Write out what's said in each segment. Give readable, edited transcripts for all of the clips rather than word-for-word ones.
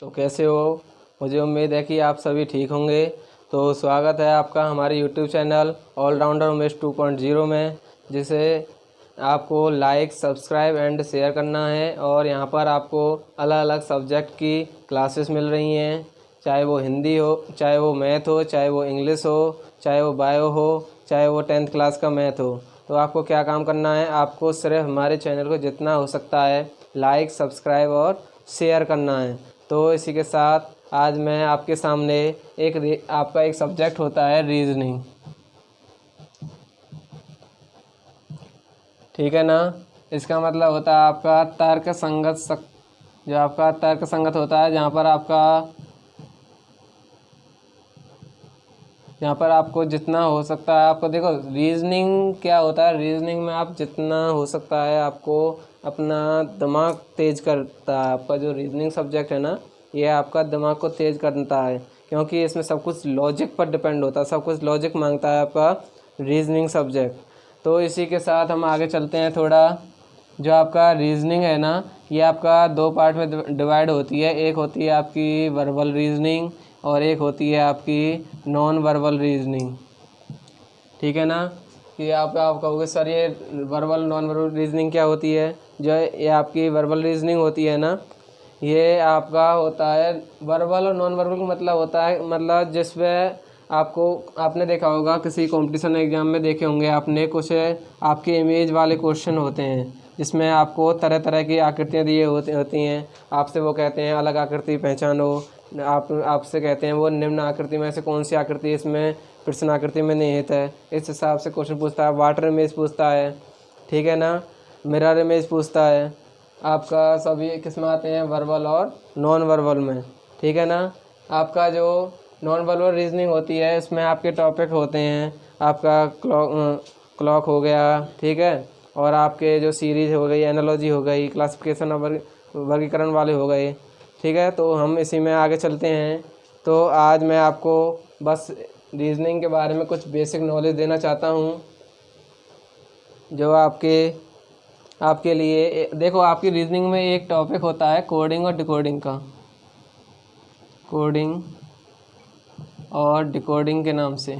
तो कैसे हो। मुझे उम्मीद है कि आप सभी ठीक होंगे। तो स्वागत है आपका हमारे YouTube चैनल ऑलराउंडर उमेश 2.0 में, जिसे आपको लाइक सब्सक्राइब एंड शेयर करना है। और यहाँ पर आपको अलग अलग सब्जेक्ट की क्लासेस मिल रही हैं, चाहे वो हिंदी हो, चाहे वो मैथ हो, चाहे वो इंग्लिश हो, चाहे वो बायो हो, चाहे वो 10th क्लास का मैथ हो। तो आपको क्या काम करना है, आपको सिर्फ हमारे चैनल को जितना हो सकता है लाइक सब्सक्राइब और शेयर करना है। तो इसी के साथ आज मैं आपके सामने आपका एक सब्जेक्ट होता है रीजनिंग, ठीक है ना। इसका मतलब होता है आपका तर्क संगत जो आपका तर्क संगत होता है, जहाँ पर आपको जितना हो सकता है, आपको देखो रीजनिंग क्या होता है। रीजनिंग में आप जितना हो सकता है आपको अपना दिमाग तेज करता है। आपका जो रीजनिंग सब्जेक्ट है ना, ये आपका दिमाग को तेज करता है, क्योंकि इसमें सब कुछ लॉजिक पर डिपेंड होता है, सब कुछ लॉजिक मांगता है आपका रीजनिंग सब्जेक्ट। तो इसी के साथ हम आगे चलते हैं थोड़ा। जो आपका रीजनिंग है ना, ये आपका दो पार्ट में डिवाइड होती है। एक होती है आपकी वर्बल रीजनिंग और एक होती है आपकी नॉन वर्बल रीजनिंग, ठीक है ना। कि आप कहोगे सर ये वर्बल नॉन वर्बल रीजनिंग क्या होती है। जो ये आपकी वर्बल रीजनिंग होती है ना, ये आपका होता है वर्बल और नॉन वर्बल का मतलब होता है, मतलब जिसमें आपने देखा होगा किसी कंपटीशन एग्जाम में देखे होंगे आपने, कुछ आपके इमेज वाले क्वेश्चन होते हैं जिसमें आपको तरह तरह की आकृतियाँ दिए होती हैं। आपसे वो कहते हैं अलग आकृति पहचानो, आपसे कहते हैं वो निम्न आकृति में से कौन सी आकृति इसमें प्रश्न आकृति में निहित है। इस हिसाब से क्वेश्चन पूछता है। वाटर इमेज पूछता है, ठीक है ना। मिरर इमेज पूछता है। आपका सभी किस में आते हैं, वर्बल और नॉन वर्बल में, ठीक है ना। आपका जो नॉन वर्बल रीजनिंग होती है, इसमें आपके टॉपिक होते हैं आपका क्लॉक हो गया, ठीक है। और आपके जो सीरीज हो गई, एनालॉजी हो गई, क्लासिफिकेशन और वर्गीकरण वाले हो गए, ठीक है। तो हम इसी में आगे चलते हैं। तो आज मैं आपको बस रीजनिंग के बारे में कुछ बेसिक नॉलेज देना चाहता हूँ, जो आपके लिए देखो, आपकी रीजनिंग में एक टॉपिक होता है कोडिंग और डिकोडिंग का। कोडिंग और डिकोडिंग के नाम से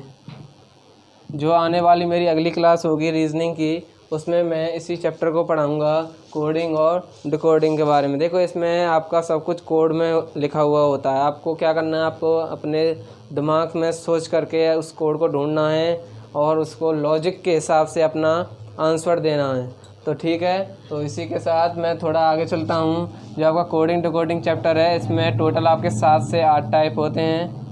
जो आने वाली मेरी अगली क्लास होगी रीजनिंग की, उसमें मैं इसी चैप्टर को पढ़ाऊँगा, कोडिंग और डिकोडिंग के बारे में। देखो इसमें आपका सब कुछ कोड में लिखा हुआ होता है। आपको क्या करना है, आपको अपने दिमाग में सोच करके उस कोड को ढूंढना है और उसको लॉजिक के हिसाब से अपना आंसर देना है। तो ठीक है, तो इसी के साथ मैं थोड़ा आगे चलता हूँ। जो आपका कोडिंग डिकोडिंग चैप्टर है, इसमें टोटल आपके 7 से 8 टाइप होते हैं।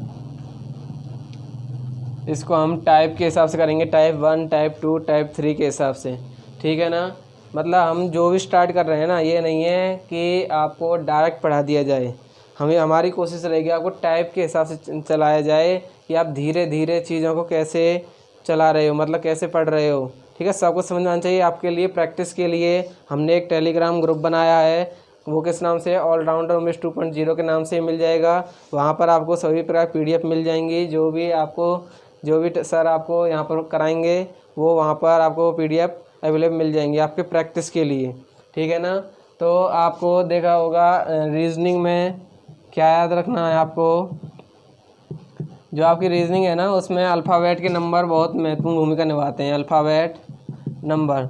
इसको हम टाइप के हिसाब से करेंगे, टाइप 1, टाइप 2, टाइप 3 के हिसाब से, ठीक है ना। मतलब हम जो भी स्टार्ट कर रहे हैं ना, ये नहीं है कि आपको डायरेक्ट पढ़ा दिया जाए। हमारी कोशिश रहेगी आपको टाइप के हिसाब से चलाया जाए कि आप धीरे धीरे चीज़ों को कैसे चला रहे हो, मतलब कैसे पढ़ रहे हो, ठीक है। सबको समझ में आना चाहिए। आपके लिए प्रैक्टिस के लिए हमने एक टेलीग्राम ग्रुप बनाया है, वो किस नाम से, ऑलराउंडर उमेश 2.0 के नाम से मिल जाएगा। वहाँ पर आपको सभी प्रकार PDF मिल जाएंगी। जो भी सर आपको यहाँ पर कराएंगे, वो वहाँ पर आपको PDF अवेलेबल मिल जाएंगी आपके प्रैक्टिस के लिए, ठीक है ना। तो आपको देखा होगा रीजनिंग में क्या याद रखना है आपको। जो आपकी रीजनिंग है ना, उसमें अल्फ़ाबेट के नंबर बहुत महत्वपूर्ण भूमिका निभाते हैं। अल्फ़ाबेट नंबर,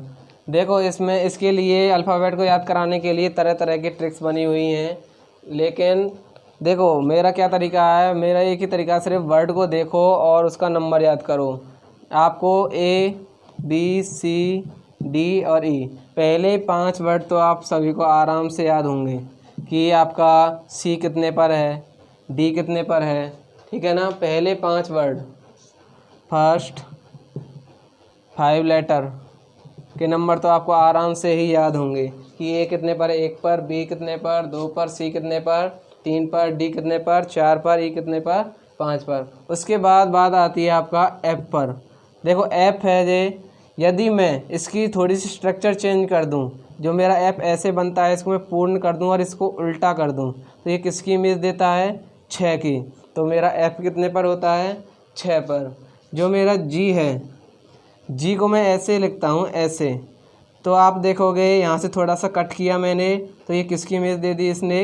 देखो इसमें इसके लिए अल्फ़ाबेट को याद कराने के लिए तरह तरह की ट्रिक्स बनी हुई हैं। लेकिन देखो मेरा क्या तरीका है, मेरा एक ही तरीका, सिर्फ वर्ड को देखो और उसका नंबर याद करो। आपको ABCD और E, पहले 5 वर्ड तो आप सभी को आराम से याद होंगे कि आपका C कितने पर है, D कितने पर है, ठीक है ना। पहले 5 वर्ड, फर्स्ट 5 लेटर के नंबर तो आपको आराम से ही याद होंगे कि A कितने पर है, 1 पर, B कितने पर, 2 पर, C कितने पर, 3 पर, D कितने पर, 4 पर, E कितने पर, 5 पर। उसके बाद बात आती है आपका F पर। देखो F है जे, यदि मैं इसकी थोड़ी सी स्ट्रक्चर चेंज कर दूं, जो मेरा F ऐसे बनता है, इसको मैं पूर्ण कर दूं और इसको उल्टा कर दूं, तो ये किसकी इमेज देता है, 6 की। तो मेरा F कितने पर होता है, 6 पर। जो मेरा G है, G को मैं ऐसे लिखता हूँ, ऐसे। तो आप देखोगे यहाँ से थोड़ा सा कट किया मैंने, तो ये किसकी इमेज दे दी इसने,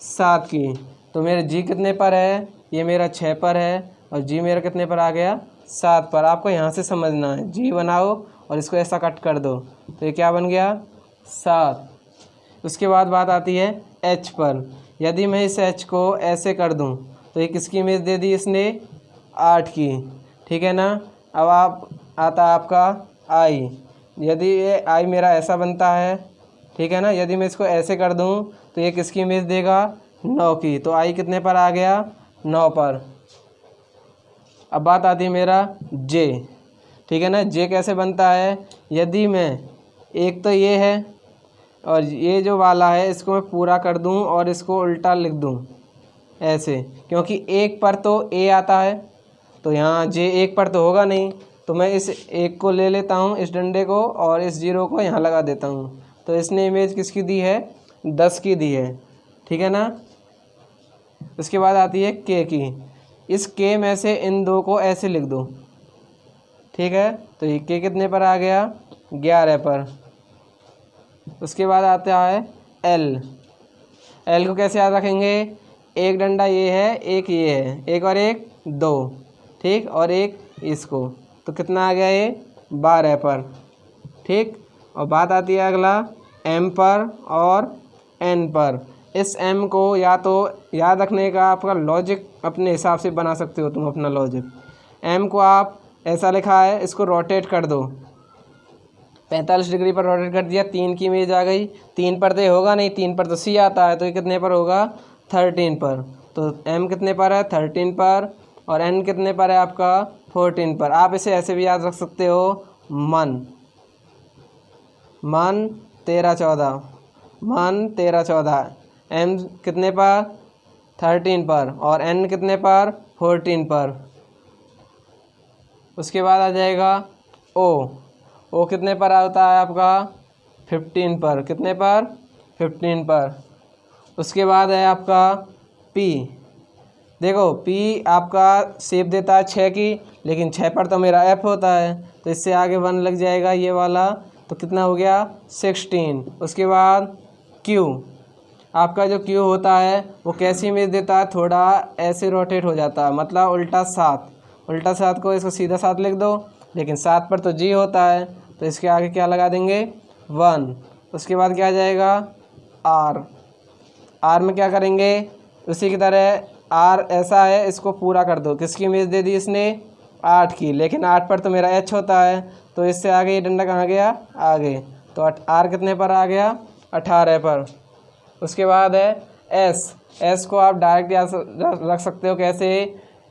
7 की। तो मेरे जी कितने पर है, ये मेरा 6 पर है और जी मेरा कितने पर आ गया, 7 पर। आपको यहाँ से समझना है, जी बनाओ और इसको ऐसा कट कर दो तो ये क्या बन गया, 7। उसके बाद बात आती है एच पर। यदि मैं इस एच को ऐसे कर दूँ तो ये किसकी इमेज दे दी इसने, 8 की, ठीक है ना। अब आप आता आपका आई। यदि ये आई मेरा ऐसा बनता है, ठीक है ना, यदि मैं इसको ऐसे कर दूं तो ये किसकी इमेज देगा, 9 की। तो आई कितने पर आ गया, 9 पर। अब बात आती है मेरा जे, ठीक है ना। जे कैसे बनता है, यदि मैं एक तो ये है और ये जो वाला है इसको मैं पूरा कर दूं और इसको उल्टा लिख दूं ऐसे, क्योंकि एक पर तो ए आता है तो यहाँ जे एक पर तो होगा नहीं, तो मैं इस एक को ले लेता हूँ, इस डंडे को, और इस 0 को यहाँ लगा देता हूँ। तो इसने इमेज किसकी दी है, 10 की दी है, ठीक है ना। उसके बाद आती है के की। इस के में से इन 2 को ऐसे लिख दो, ठीक है। तो ये के कितने पर आ गया, 11 पर। उसके बाद आता है एल। एल को कैसे याद रखेंगे, एक डंडा ये है, एक ये है, एक और एक 2, ठीक, और एक इसको, तो कितना आ गया ये, 12 पर, ठीक। और बात आती है अगला एम पर और एन पर। इस एम को या तो याद रखने का आपका लॉजिक अपने हिसाब से बना सकते हो तुम अपना लॉजिक। एम को आप ऐसा लिखा है, इसको रोटेट कर दो, 45 डिग्री पर रोटेट कर दिया, 3 की इमेज आ गई। 3 पर तो होगा नहीं, 3 पर तो सी आता है, तो ये कितने पर होगा, 13 पर। तो एम कितने पर है, 13 पर, और एन कितने पर है आपका, 14 पर। आप इसे ऐसे भी याद रख सकते हो, मन 13 14, मन 13 14। एम कितने पर, 13 पर, और एन कितने पर, 14 पर। उसके बाद आ जाएगा ओ कितने पर आता है आपका, 15 पर। कितने पर, 15 पर। उसके बाद है आपका पी। देखो पी आपका शेप देता है 6 की, लेकिन 6 पर तो मेरा एफ होता है, तो इससे आगे 1 लग जाएगा ये वाला, तो कितना हो गया, 16। उसके बाद क्यू। आपका जो क्यू होता है वो कैसी इमेज देता है, थोड़ा ऐसे रोटेट हो जाता है, मतलब उल्टा 7। उल्टा 7 को इसको सीधा 7 लिख दो, लेकिन 7 पर तो जी होता है, तो इसके आगे क्या लगा देंगे, 1। उसके बाद क्या आ जाएगा, आर। आर में क्या करेंगे, उसी की तरह आर ऐसा है, इसको पूरा कर दो। किसकी इमेज दे दी इसने, 8 की, लेकिन 8 पर तो मेरा एच होता है, तो इससे आगे ये डंडा कहाँ गया, आगे। तो आर कितने पर आ गया, 18 पर। उसके बाद है एस। एस को आप डायरेक्ट याद रख सकते हो, कैसे,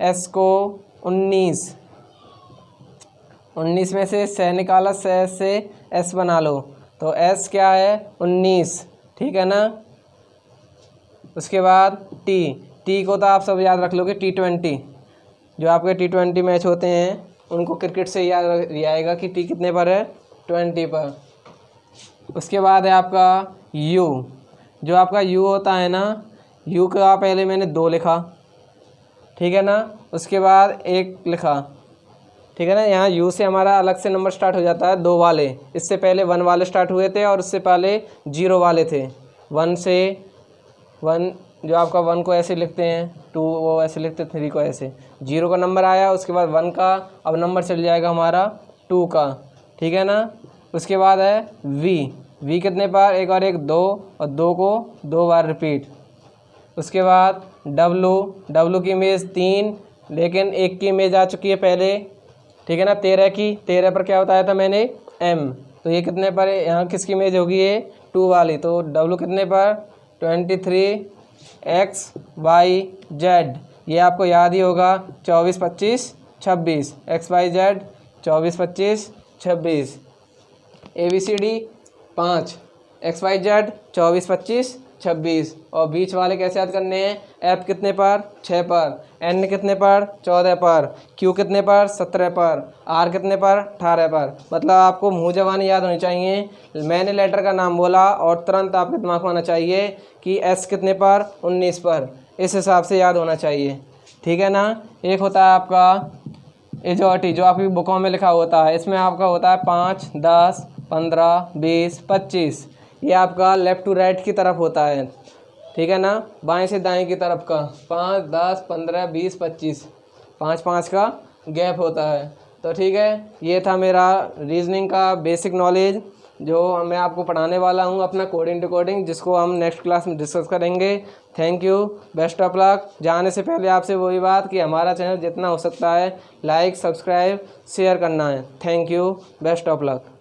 एस को 19 में से से निकाला, से एस बना लो, तो एस क्या है, 19, ठीक है ना। उसके बाद टी को तो आप सब याद रख लोगे, T20। जो आपके T20 मैच होते हैं उनको क्रिकेट से याद आएगा कि टी कितने पर है, 20 पर। उसके बाद है आपका यू। जो आपका यू होता है ना, यू का पहले मैंने 2 लिखा, ठीक है ना। उसके बाद 1 लिखा, ठीक है ना। यहाँ यू से हमारा अलग से नंबर स्टार्ट हो जाता है, 2 वाले। इससे पहले 1 वाले स्टार्ट हुए थे और उससे पहले 0 वाले थे। 1 से 1, जो आपका 1 को ऐसे लिखते हैं, 2 वो ऐसे लिखते, 3 को ऐसे। 0 का नंबर आया, उसके बाद 1 का, अब नंबर चल जाएगा हमारा 2 का, ठीक है ना। उसके बाद है वी कितने बार, 1 और 1 2, और 2 को 2 बार रिपीट। उसके बाद डब्लू की इमेज 3, लेकिन 1 की इमेज आ चुकी है पहले, ठीक है ना। 13 की, 13 पर क्या बताया था मैंने, एम। तो ये कितने पर है, यहाँ किसकी इमेज होगी, ये 2 वाली। तो डब्लू कितने पर, 23 XYZ। ये आपको याद ही होगा, 24 25 26, XYZ 24 25 26। ABCD 5, XYZ 24 25 26। और बीच वाले कैसे याद करने हैं, F कितने पर, 6 पर, N कितने पर, 14 पर, Q कितने पर, 17 पर, R कितने पर, 18 पर। मतलब आपको मुँह ज़बानी याद होनी चाहिए। मैंने लेटर का नाम बोला और तुरंत आपके दिमाग में आना चाहिए कि S कितने पर, 19 पर। इस हिसाब से याद होना चाहिए, ठीक है ना। एक होता है आपका एजॉटी, जो आपकी बुकों में लिखा होता है, इसमें आपका होता है 5 10 15 20 25। ये आपका लेफ़्ट टू राइट की तरफ होता है, ठीक ठीक है ना। बाएं से दाएं की तरफ का 5, 10, 15, 20, 25, 5 का गैप होता है। तो ठीक है, ये था मेरा रीजनिंग का बेसिक नॉलेज जो मैं आपको पढ़ाने वाला हूँ अपना कोडिंग डिकोडिंग, जिसको हम नेक्स्ट क्लास में डिस्कस करेंगे। Thank you, best of luck. जाने से पहले आपसे वही बात कि हमारा चैनल जितना हो सकता है लाइक, सब्सक्राइब, शेयर करना है। Thank you, best of luck.